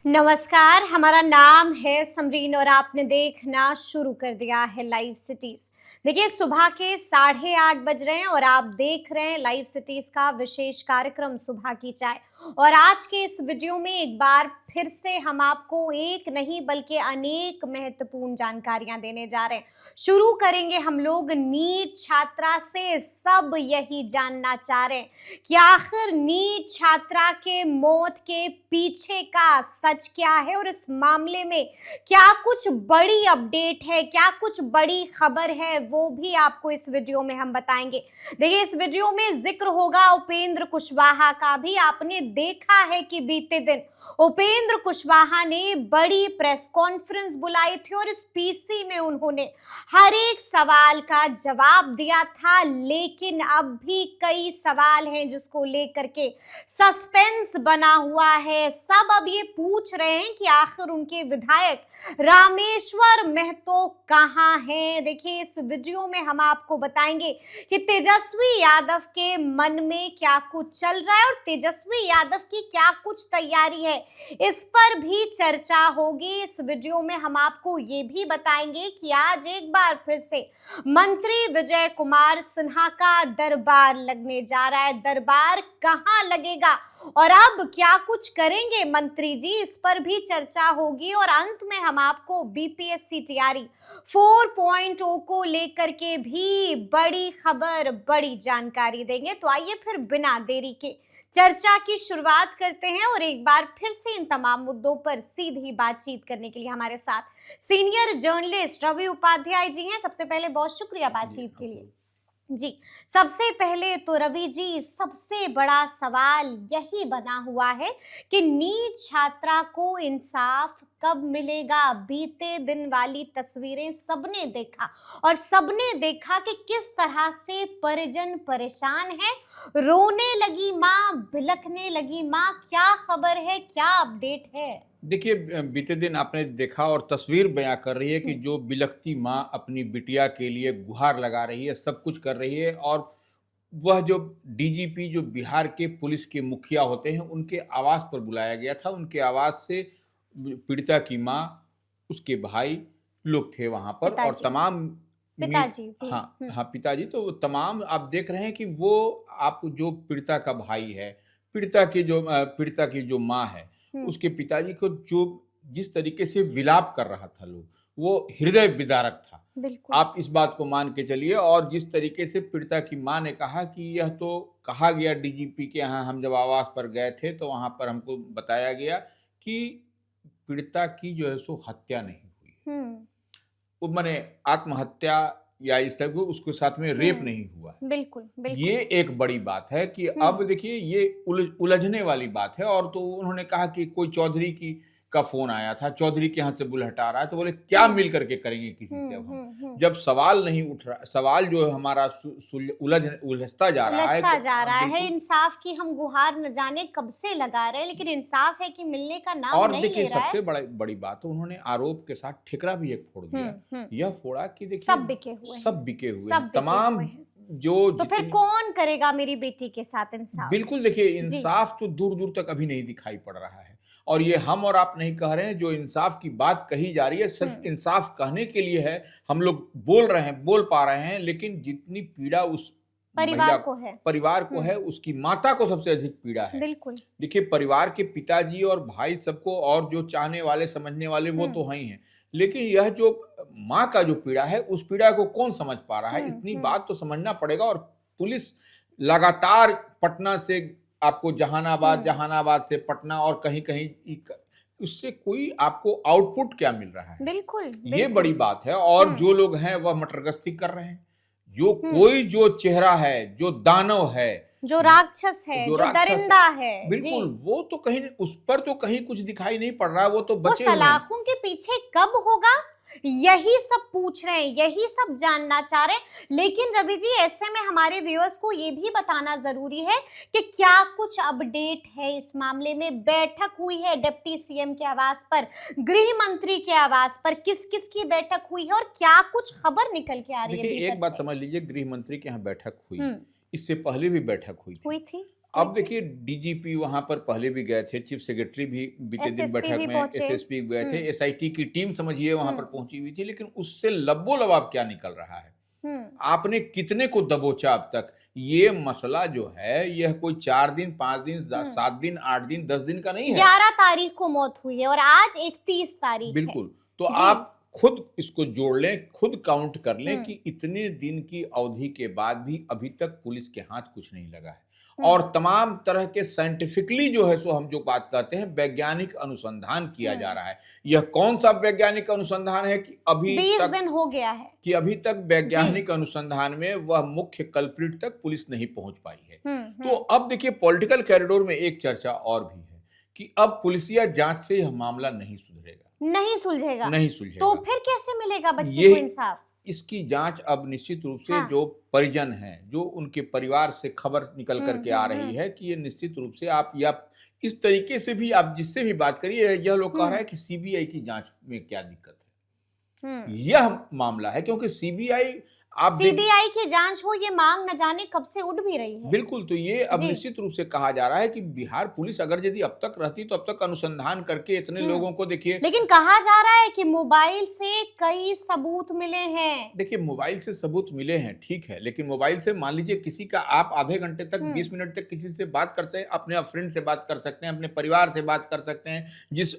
नमस्कार, हमारा नाम है समरीन और आपने देखना शुरू कर दिया है लाइव सिटीज। देखिए, सुबह के 8:30 बज रहे हैं और आप देख रहे हैं लाइव सिटीज का विशेष कार्यक्रम सुबह की चाय। और आज के इस वीडियो में एक बार फिर से हम आपको एक नहीं बल्कि अनेक महत्वपूर्ण जानकारियां देने जा रहे हैं। शुरू करेंगे हम लोग नीट छात्रा से। सब यही जानना चाह रहे हैं कि आखिर नीट छात्रा के मौत के पीछे का सच क्या है और इस मामले में क्या कुछ बड़ी अपडेट है, क्या कुछ बड़ी खबर है, वो भी आपको इस वीडियो में हम बताएंगे। देखिए, इस वीडियो में जिक्र होगा उपेंद्र कुशवाहा का भी। आपने देखा है कि बीते दिन उपेंद्र कुशवाहा ने बड़ी प्रेस कॉन्फ्रेंस बुलाई थी और इस पीसी में उन्होंने हर एक सवाल का जवाब दिया था, लेकिन अब भी कई सवाल हैं जिसको लेकर के सस्पेंस बना हुआ है। सब अब ये पूछ रहे हैं कि आखिर उनके विधायक रामेश्वर महतो कहाँ हैं। देखिए, इस वीडियो में हम आपको बताएंगे कि तेजस्वी यादव के मन में क्या कुछ चल रहा है और तेजस्वी यादव की क्या कुछ तैयारी है, इस पर भी चर्चा होगी। इस वीडियो में हम आपको ये भी बताएंगे कि आज एक बार फिर से मंत्री विजय कुमार सिन्हा का दरबार लगने जा रहा है। दरबार कहाँ लगेगा और अब क्या कुछ करेंगे मंत्री जी, इस पर भी चर्चा होगी। और अंत में हम आपको बीपीएससी तैयारी 4.0 को लेकर के भी बड़ी खबर, बड़ी जानकारी देंगे। तो आइए फिर बिना देरी के चर्चा की शुरुआत करते हैं और एक बार फिर से इन तमाम मुद्दों पर सीधी बातचीत करने के लिए हमारे साथ सीनियर जर्नलिस्ट रवि उपाध्याय जी हैं। सबसे पहले बहुत शुक्रिया बातचीत के लिए जी। सबसे पहले तो रवि जी, सबसे बड़ा सवाल यही बना हुआ है कि नीट छात्रा को इंसाफ कब मिलेगा। बीते दिन वाली तस्वीरें सबने देखा और सबने देखा कि किस तरह से परिजन परेशान है। रोने लगी माँ, बिलखने लगी माँ। क्या खबर है, क्या अपडेट है? देखिए, बीते दिन आपने देखा और तस्वीर बयां कर रही है कि जो बिलखती माँ अपनी बिटिया के लिए गुहार लगा रही है, सब कुछ कर रही है। और वह जो डीजीपी, जो बिहार के पुलिस के मुखिया होते हैं, उनके आवास पर बुलाया गया था। उनके आवास से पीड़िता की माँ, उसके भाई लोग थे वहां पर और पिताजी तमाम पिताजी भी। हाँ हाँ, पिताजी। तो तमाम आप देख रहे हैं कि वो, आप जो पीड़िता का भाई है, पीड़िता की जो माँ है, उसके पिताजी को जो जिस तरीके से विलाप कर रहा था लोग, वो हृदय विदारक था। बिल्कुल। आप इस बात को मान के चलिए। और जिस तरीके से पीड़िता की माँ ने कहा कि यह तो कहा गया डीजीपी के यहाँ, हम जब आवास पर गए थे तो वहां पर हमको बताया गया कि पीड़िता की जो है सो हत्या नहीं हुई, वो माने आत्महत्या या इस तरह को, उसके साथ में रेप नहीं हुआ है। बिल्कुल बिल्कुल। ये एक बड़ी बात है कि अब देखिए, ये उलझने वाली बात है। और तो उन्होंने कहा कि कोई चौधरी का फोन आया था, चौधरी के यहाँ से बुलेट आ रहा है, तो बोले क्या मिल करके करेंगे किसी से। अब हम जब सवाल नहीं उठ रहा, सवाल जो है हमारा उलझता जा रहा है, तो जा रहा है। इंसाफ की हम गुहार न जाने कब से लगा रहे हैं, लेकिन इंसाफ है कि मिलने का नाम और नहीं देखिए, ले रहा है। सबसे बड़ी बात है, उन्होंने आरोप के साथ ठिकरा भी एक फोड़ दिया। यह फोड़ा कि देखिए, सब बिके हुए हैं, सब बिके हुए सब हैं, बिके तमाम हुए हैं। जो तो फिर कौन करेगा मेरी बेटी के साथ इंसाफ? बिल्कुल। देखिए, इंसाफ तो दूर दूर तक अभी नहीं दिखाई पड़ रहा है। और ये हम और आप नहीं कह रहे हैं, जो इंसाफ की बात कही जा रही है सिर्फ इंसाफ कहने के लिए है। हम लोग बोल रहे हैं, बोल पा रहे हैं, लेकिन जितनी पीड़ा उस परिवार को है, उसकी माता को सबसे अधिक पीड़ा है। बिल्कुल। देखिए, परिवार के पिताजी और भाई सबको, और जो चाहने वाले समझने वाले, वो तो हैं ही हैं, लेकिन यह जो माँ का जो पीड़ा है, उस पीड़ा को कौन समझ पा रहा है? इतनी बात तो समझना पड़ेगा। और पुलिस लगातार पटना से आपको जहानाबाद से पटना और कहीं कहीं, उससे कोई आपको आउटपुट क्या मिल रहा है? बिल्कुल, ये बड़ी बात है। और जो लोग हैं वह मटरगश्ती कर रहे हैं। जो चेहरा है, जो दानव है, जो राक्षस है, जो दरिंदा है, बिल्कुल, वो तो कहीं, उस पर तो कहीं कुछ दिखाई नहीं पड़ रहा है। वो तो बचे हुए हैं। सलाखों के पीछे कब होगा, यही सब पूछ रहे हैं, यही सब जानना चाह रहे हैं। लेकिन रवि जी, ऐसे में हमारे व्यूअर्स को ये भी बताना जरूरी है कि क्या कुछ अपडेट है इस मामले में। बैठक हुई है डिप्टी सीएम के आवास पर, गृह मंत्री के आवास पर, किस किस की बैठक हुई है और क्या कुछ खबर निकल के आ रही है? देखिए, एक बात समझ लीजिए, गृह मंत्री के यहाँ बैठक हुई, इससे पहले भी बैठक हुई थी। अब देखिए डीजीपी वहां पर पहले भी गए थे, चीफ सेक्रेटरी भी बीते दिन एसएसपी बैठक भी में, पहुंचे। एसएसपी गए थे, हम्म। एसआईटी की टीम समझिए वहां पर हम्म। पहुंची हुई थी, लेकिन उससे लब्बो-लबाब क्या निकल रहा है? हम्म। आपने कितने को दबोचा अब तक? ये मसला जो है, यह कोई 4 दिन, 5 दिन, 7 दिन, 8 दिन, 10 दिन का नहीं है। 11 तारीख को मौत हुई है और आज 31 तारीख है। बिल्कुल। तो जी। आप खुद इसको जोड़ लें, खुद काउंट कर लें हम्म। कि इतने दिन की अवधि के बाद भी अभी तक पुलिस के हाथ कुछ नहीं लगा है। हम्म। और तमाम तरह के साइंटिफिकली जो है सो हम जो बात कहते हैं वैज्ञानिक अनुसंधान किया जा रहा है। यह कौन सा वैज्ञानिक अनुसंधान है कि 20 दिन हो गया है अभी तक जी। वैज्ञानिक अनुसंधान में वह मुख्य कल्प्रिट तक पुलिस नहीं पहुंच पाई है। तो हम्म। अब देखिए पॉलिटिकल कॉरिडोर में एक चर्चा और भी है कि अब पुलिसिया जांच से यह मामला नहीं सुधरेगा, नहीं सुलझेगा। नहीं तो सुलझेगा। फिर कैसे मिलेगा बच्चे ये को इंसाफ? इसकी जांच अब निश्चित रूप से हाँ। जो परिजन हैं, जो उनके परिवार से खबर निकल करके आ रही है कि ये निश्चित रूप से आप या इस तरीके से भी आप जिससे भी बात करिए, यह लोग कह रहे हैं कि सीबीआई की जांच में क्या दिक्कत है। यह मामला है क्योंकि सीबीआई आप सीबीआई की जांच हो, ये मांग न जाने कब से उठ भी रही है। बिल्कुल। तो ये अब जी। निश्चित रूप से कहा जा रहा है कि बिहार पुलिस अगर यदि अब तक रहती तो अब तक अनुसंधान करके इतने लोगों को देखिए। लेकिन कहा जा रहा है कि मोबाइल से कई सबूत मिले हैं। देखिए मोबाइल से सबूत मिले हैं, ठीक है, लेकिन मोबाइल से मान लीजिए किसी का आप आधे घंटे तक 20 मिनट तक किसी से बात करते हैं, अपने फ्रेंड से बात कर सकते हैं, अपने परिवार से बात कर सकते हैं, जिस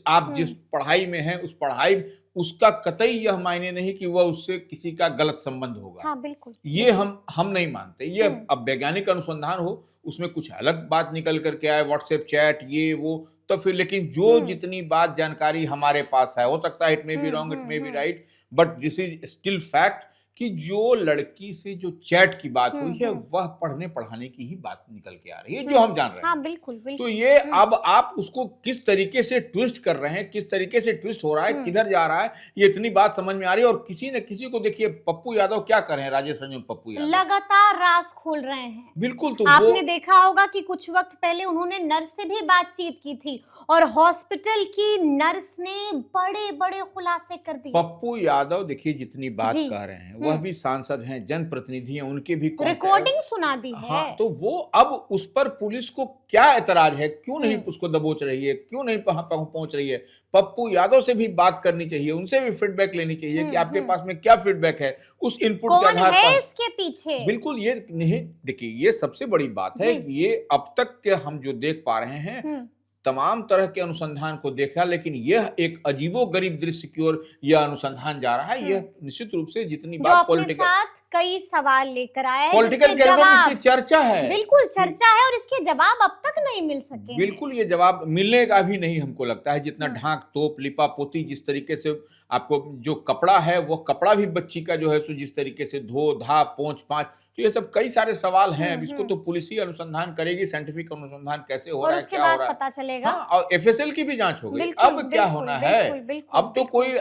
पढ़ाई में हैं उस पढ़ाई उसका कतई यह मायने नहीं कि वह उससे किसी का गलत संबंध होगा। हाँ, बिल्कुल। ये हम नहीं मानते। ये अब वैज्ञानिक अनुसंधान हो, उसमें कुछ अलग बात निकल करके आए, व्हाट्सएप चैट ये वो, तो फिर लेकिन जो जितनी बात जानकारी हमारे पास है, हो सकता है it may be wrong, it may be right, but this is still fact कि जो लड़की से जो चैट की बात हुई है वह पढ़ने पढ़ाने की ही बात निकल के आ रही है, जो हम जान रहे हैं। हाँ, बिल्कुल, बिल्कुल। तो ये अब आप उसको किस तरीके से ट्विस्ट कर रहे हैं, किस तरीके से ट्विस्ट हो रहा है, किधर जा रहा है, ये इतनी बात समझ में आ रही है। और किसी न किसी को देखिए, पप्पू यादव क्या कर रहे हैं, राजेश रंजन पप्पू यादव लगातार राज खोल रहे हैं। बिल्कुल। तो आपने देखा होगा कि कुछ वक्त पहले उन्होंने नर्स से भी बातचीत की थी और हॉस्पिटल की नर्स ने बड़े बड़े खुलासे कर दिए। पप्पू यादव देखिए जितनी बात कह रहे हैं, वह भी सांसद हैं, जनप्रतिनिधि हैं, उनके भी रिकॉर्डिंग सुना दी है। हाँ, तो वो अब उस पर पुलिस को क्या एतराज है, क्यों नहीं उसको दबोच रही है, क्यों नहीं पहुंच रही है? पप्पू यादव से भी बात करनी चाहिए, उनसे भी फीडबैक लेनी चाहिए कि आपके पास में क्या फीडबैक है, उस इनपुट के आधार पर। इसके पीछे बिल्कुल। ये नहीं, देखिए ये सबसे बड़ी बात है कि ये अब तक के हम जो देख पा रहे हैं तमाम तरह के अनुसंधान को देखा, लेकिन यह एक अजीबोगरीब दृश्य की ओर यह अनुसंधान जा रहा है। यह निश्चित रूप से जितनी बात पॉलिटिकल कई सवाल लेकर आया है, पॉलिटिकल कैरियर में इसकी चर्चा है, बिल्कुल चर्चा है, और इसके जवाब अब तक नहीं मिल सके। बिल्कुल। ये जवाब मिलने का भी नहीं हमको लगता है, जितना ढांक तोप लिपा पोती, जिस तरीके से आपको जो कपड़ा है वो कपड़ा भी बच्ची का जो है सो जिस तरीके से धो धा पोंछ पांच, तो ये सब कई सारे सवाल हैं। अब इसको तो पुलिस ही अनुसंधान करेगी, साइंटिफिक अनुसंधान कैसे हो रहा है, क्या हो रहा है, पता चलेगा। हाँ, और एफएसएल की भी जांच हो गई। अब क्या होना है, अब तो कोई,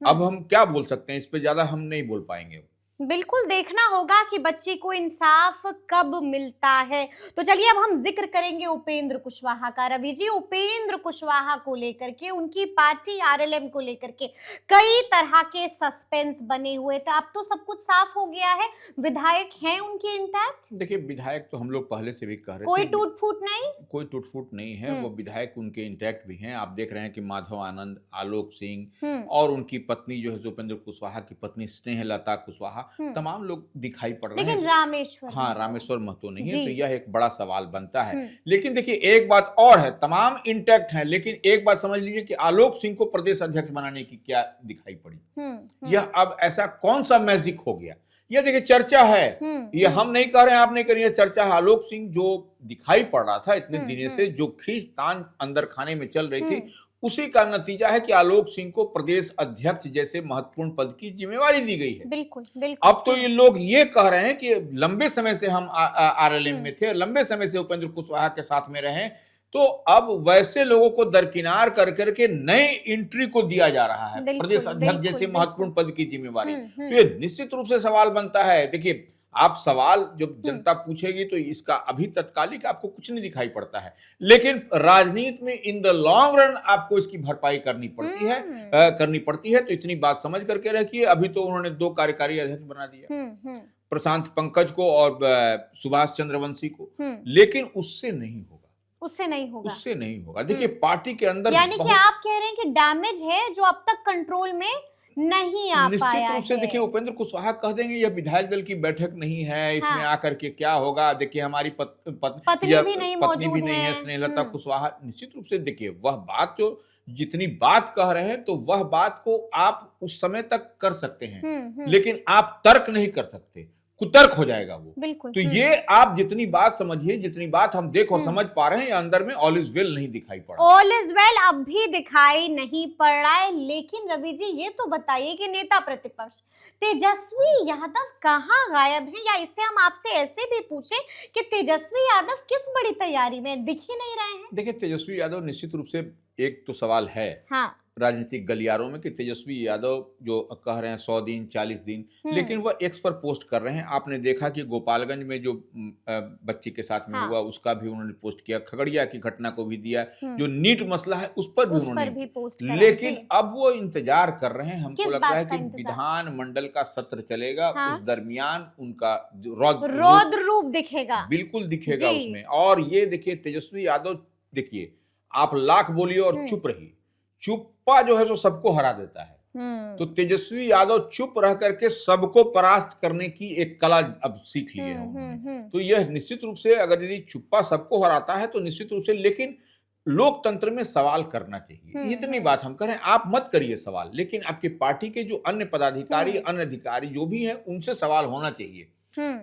अब हम क्या बोल सकते हैं, इस पे ज्यादा हम नहीं बोल पाएंगे। बिल्कुल देखना होगा कि बच्ची को इंसाफ कब मिलता है। तो चलिए अब हम जिक्र करेंगे उपेंद्र कुशवाहा का। रवि जी, उपेंद्र कुशवाहा को लेकर के, उनकी पार्टी आरएलएम को लेकर के कई तरह के सस्पेंस बने हुए थे। अब तो सब कुछ साफ हो गया है, विधायक हैं उनके इंटैक्ट। देखिए विधायक तो हम लोग पहले से भी कह रहे थे, कोई टूट फूट नहीं, कोई टूट फूट नहीं है, वो विधायक उनके इंटैक्ट भी हैं। आप देख रहे हैं कि माधव आनंद, आलोक सिंह और उनकी पत्नी जो है उपेंद्र कुशवाहा की पत्नी स्नेहलता कुशवाहा, तमाम लोग दिखाई पड़ रहे हैं। लेकिन रामेश्वर, हाँ, रामेश्वर महतो नहीं है, तो यह एक बड़ा सवाल बनता है। लेकिन देखिए एक बात और है, तमाम इंटैक्ट हैं, लेकिन एक बात समझ लीजिए कि आलोक सिंह को प्रदेश अध्यक्ष बनाने की क्या दिखाई पड़ी। यह अब ऐसा कौन सा मैजिक हो गया, यह देखिए चर्चा है। ये हम नहीं कह रहे हैं, आप नहीं करिए, चर्चा है। आलोक सिंह जो दिखाई पड़ रहा था इतने दिनों से, जो खींचतान अंदर खाने में चल रही थी, उसी का नतीजा है कि आलोक सिंह को प्रदेश अध्यक्ष जैसे महत्वपूर्ण पद की जिम्मेवारी दी गई है। बिल्कुल, बिल्कुल। अब तो ये लोग ये कह रहे हैं कि लंबे समय से हम आरएलएम में थे, लंबे समय से उपेंद्र कुशवाहा के साथ में रहे, तो अब वैसे लोगों को दरकिनार कर करके नए एंट्री को दिया जा रहा है प्रदेश अध्यक्ष जैसे महत्वपूर्ण पद की जिम्मेवारी। तो ये निश्चित रूप से सवाल बनता है। देखिए आप सवाल जब जनता पूछेगी तो इसका अभी तत्कालिक आपको कुछ नहीं दिखाई पड़ता है, लेकिन राजनीति में इन द लॉन्ग रन आपको इसकी भरपाई करनी पड़ती है। तो इतनी बात समझ करके रखिए, अभी तो उन्होंने 2 कार्यकारी अध्यक्ष बना दिया। प्रशांत पंकज को और सुभाष चंद्रवंशी को, लेकिन उससे नहीं होगा। उससे नहीं होगा। उससे नहीं होगा। देखिए पार्टी के अंदर यानी कि आप कह रहे हैं कि डैमेज है जो अब तक कंट्रोल में नहीं आ पाया निश्चित रूप से है। देखिए उपेंद्र कुशवाहा कह देंगे यह विधायक दल की बैठक नहीं है, इसमें आकर के क्या होगा। देखिए हमारी पत्नी भी नहीं मौजूद है स्नेहलता कुशवाहा। निश्चित रूप से देखिए वह बात जो जितनी बात कह रहे हैं तो वह बात को आप उस समय तक कर सकते हैं, लेकिन आप तर्क नहीं कर सकते, कुतर्क हो जाएगा वो। बिल्कुल। तो ये आप जितनी बात समझिए, जितनी बात हम देख और समझ पा रहे हैं, अंदर में ऑल इज वेल नहीं दिखाई पड़ रहा। ऑल इज वेल अब भी दिखाई नहीं पड़ रहा है। लेकिन रवि जी ये तो बताइए कि नेता प्रतिपक्ष तेजस्वी यादव कहाँ गायब हैं, या इससे हम आपसे ऐसे भी पूछें कि तेजस्वी यादव किस बड़ी तैयारी में दिख ही नहीं रहे हैं। देखिए तेजस्वी यादव निश्चित रूप से एक तो सवाल है राजनीतिक गलियारों में कि तेजस्वी यादव जो कह रहे हैं 100 दिन 40 दिन, लेकिन वह एक्स पर पोस्ट कर रहे हैं। आपने देखा कि गोपालगंज में जो बच्ची के साथ में हुआ उसका भी उन्होंने पोस्ट किया, खगड़िया की घटना को भी दिया, जो नीट मसला है उस पर भी उन्होंने पोस्ट किया। लेकिन अब वो इंतजार कर रहे हैं, हमको लगता है कि विधान मंडल का सत्र चलेगा, उस दरमियान उनका रौद्र रूप दिखेगा, बिल्कुल दिखेगा उसमें। और ये देखिए तेजस्वी यादव, देखिए आप लाख बोलिए और चुप रहिए, चुप्पा जो है सो सबको हरा देता है। तो तेजस्वी यादव चुप रह करके सबको परास्त करने की एक कला अब सीख ली है उन्होंने। तो यह निश्चित रूप से अगर यदि चुप्पा सबको हराता है तो निश्चित रूप से, लेकिन लोकतंत्र में सवाल करना चाहिए। इतनी बात हम करें, आप मत करिए सवाल, लेकिन आपकी पार्टी के जो अन्य पदाधिकारी अन्य अधिकारी जो भी हैं उनसे सवाल होना चाहिए।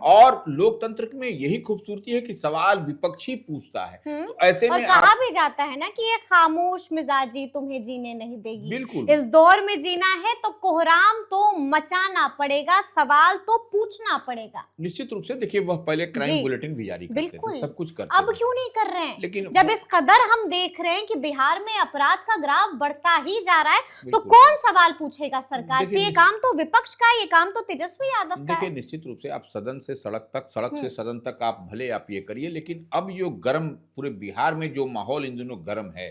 और लोकतंत्र में यही खूबसूरती है कि सवाल विपक्षी पूछता है। तो ऐसे में कहा भी जाता है ना कि ये खामोश मिजाजी तुम्हें जीने नहीं देगी। बिल्कुल। इस दौर में जीना है तो कोहराम तो मचाना पड़ेगा, सवाल तो पूछना पड़ेगा। निश्चित रूप से देखिए वह पहले क्राइम बुलेटिन भी जारी करते थे, सब कुछ करते अब क्यों नहीं कर रहे हैं? लेकिन जब इस कदर हम देख रहे हैं कि बिहार में अपराध का ग्राफ बढ़ता ही जा रहा है, तो कौन सवाल पूछेगा सरकार से? ये काम तो विपक्ष का, ये काम तो तेजस्वी यादव का है। देखिए निश्चित रूप से आप सदन से सड़क तक, सड़क से सदन तक आप भले आप ये करिए, लेकिन अब जो गर्म पूरे बिहार में जो माहौल इन दिनों गर्म है,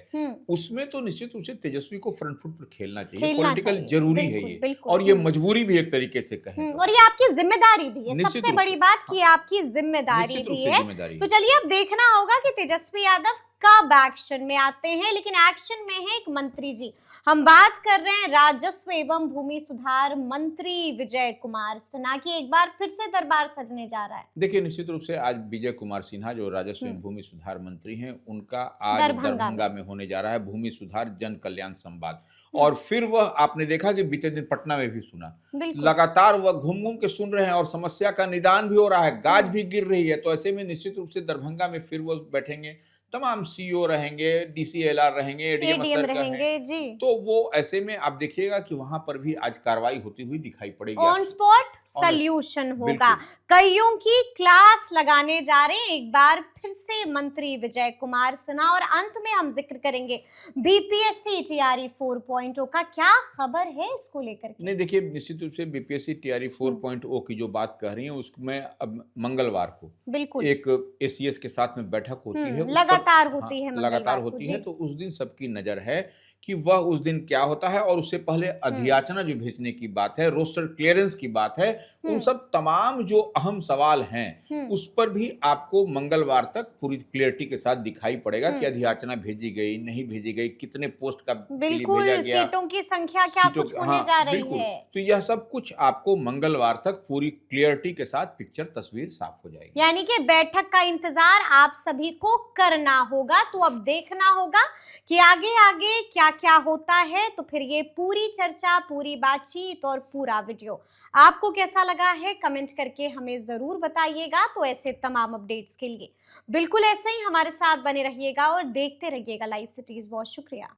उसमें तो निश्चित रूप से तेजस्वी को फ्रंट फुट पर खेलना चाहिए। पॉलिटिकल जरूरी है ये, और ये मजबूरी भी एक तरीके से कहें और ये आपकी जिम्मेदारी भी है। सबसे बड़ी बात कि आपकी जिम्मेदारी भी है। तो चलिए अब देखना होगा कि तेजस्वी यादव कब एक्शन में आते हैं। लेकिन एक्शन में है एक मंत्री जी। हम बात कर रहे हैं राजस्व एवं भूमि सुधार मंत्री विजय कुमार सिन्हा की। एक बार फिर से दरबार सजने जा रहा है। देखिए निश्चित रूप से आज विजय कुमार सिन्हा जो राजस्व एवं भूमि सुधार मंत्री हैं, उनका आज दरभंगा में होने जा रहा है भूमि सुधार जन कल्याण संवाद। और फिर वह आपने देखा कि बीते दिन पटना में भी सुना, लगातार वह घूम घूम के सुन रहे हैं और समस्या का निदान भी हो रहा है, गाज भी गिर रही है। तो ऐसे में निश्चित रूप से दरभंगा में फिर वो बैठेंगे, तमाम सीईओ रहेंगे, डीसीएलआर रहेंगे, एडीएम रहेंगे जी। तो वो ऐसे में आप देखिएगा कि वहां पर भी आज कार्रवाई होती हुई दिखाई पड़ेगी। ऑन स्पॉट सॉल्यूशन होगा। कईयों की क्लास लगाने जा रहे हैं एक बार फिर से मंत्री विजय कुमार सिन्हा। और अंत में हम जिक्र करेंगे बीपीएससी टीआरई 4.0 का। क्या खबर है इसको लेकर? नहीं देखिए निश्चित रूप से बीपीएससी टीआरई 4.0 की जो बात कह रही है उसमें अब मंगलवार को बिल्कुल एक एसीएस के साथ में बैठक होती है, लगातार होती है, लगातार होती है। तो उस दिन सबकी नजर है कि वह उस दिन क्या होता है। और उससे पहले अधियाचना जो भेजने की बात है, रोस्टर क्लियरेंस की बात है, उन सब तमाम जो अहम सवाल हैं उस पर भी आपको मंगलवार तक पूरी क्लियरिटी के साथ दिखाई पड़ेगा कि अधियाचना भेजी गई नहीं भेजी गई, कितने पोस्ट का भेजा गया, सीटों की संख्या क्या कुछ होने जा रही है। तो यह सब कुछ आपको मंगलवार तक पूरी क्लियरिटी के साथ पिक्चर तस्वीर साफ हो जाएगी। यानी कि बैठक का इंतजार आप सभी को करना होगा। तो अब देखना होगा कि आगे आगे क्या क्या होता है। तो फिर ये पूरी चर्चा, पूरी बातचीत और पूरा वीडियो आपको कैसा लगा है कमेंट करके हमें जरूर बताइएगा। तो ऐसे तमाम अपडेट्स के लिए बिल्कुल ऐसे ही हमारे साथ बने रहिएगा और देखते रहिएगा लाइव सिटीज। बहुत शुक्रिया।